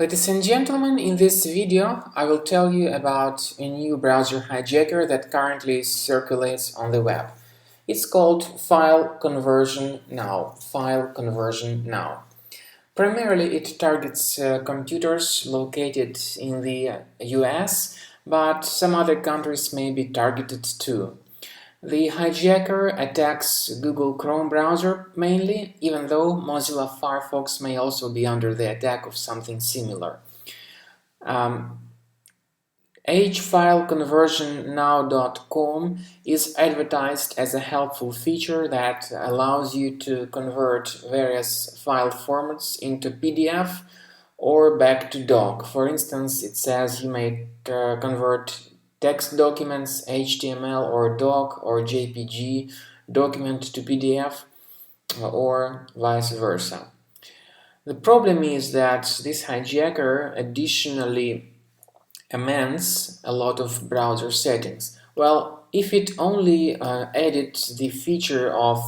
Ladies and gentlemen, in this video I will tell you about a new browser hijacker that currently circulates on the web. It's called File Conversion Now. File Conversion Now. Primarily it targets computers located in the US, but some other countries may be targeted too. The hijacker attacks Google Chrome browser mainly, even though Mozilla Firefox may also be under the attack of something similar. hfileconversionnow.com is advertised as a helpful feature that allows you to convert various file formats into PDF or back to doc. For instance, it says you may convert text documents, HTML or doc or JPG document to PDF or vice versa. The problem is that this hijacker additionally amends a lot of browser settings. Well, if it only added the feature of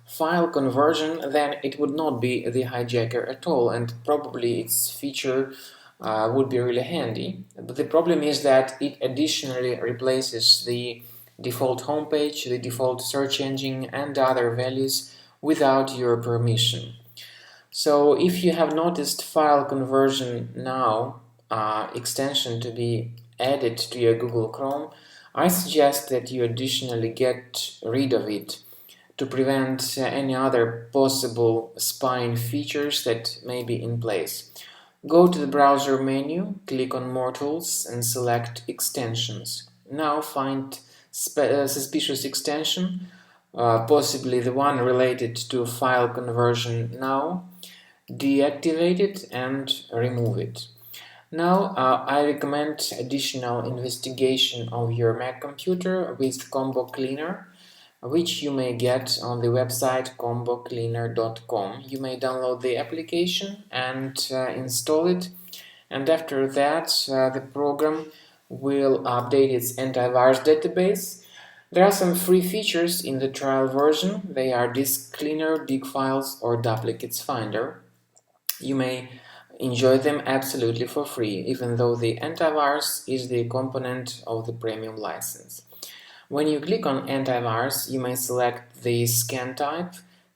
file conversion, then it would not be the hijacker at all, and probably its feature would be really handy. But the problem is that it additionally replaces the default homepage, the default search engine, and other values without your permission. So if you have noticed File Conversion Now extension to be added to your Google Chrome, I suggest that you additionally get rid of it to prevent any other possible spying features that may be in place. Go to the browser menu, click on More Tools and select Extensions. Now find suspicious extension, possibly the one related to File Conversion Now, deactivate it and remove it. Now I recommend additional investigation of your Mac computer with Combo Cleaner, which you may get on the website combocleaner.com. You may download the application and install it, and after that the program will update its antivirus database. There are some free features in the trial version. They are Disk Cleaner, Dig Files, or Duplicates Finder. You may enjoy them absolutely for free, even though the antivirus is the component of the premium license. When you click on antivirus, you may select the scan type: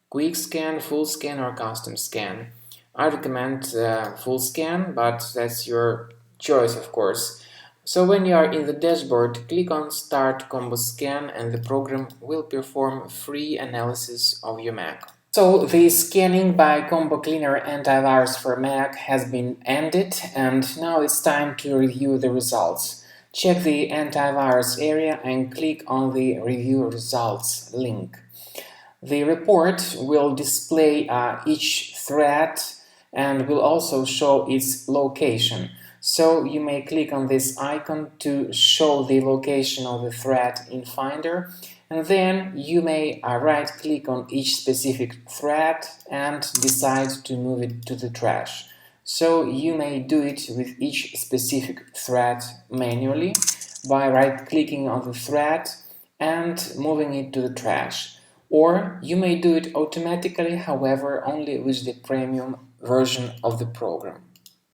quick scan, full scan, or custom scan. I recommend full scan, but that's your choice, of course. So when you are in the dashboard, click on Start Combo Scan and the program will perform free analysis of your Mac. So the scanning by Combo Cleaner antivirus for Mac has been ended, and now it's time to review the results. Check the antivirus area and click on the Review Results link. The report will display each thread and will also show its location. So you may click on this icon to show the location of the thread in Finder, and then you may right-click on each specific thread and decide to move it to the trash. So you may do it with each specific thread manually by right-clicking on the thread and moving it to the trash. Or you may do it automatically, however, only with the premium version of the program.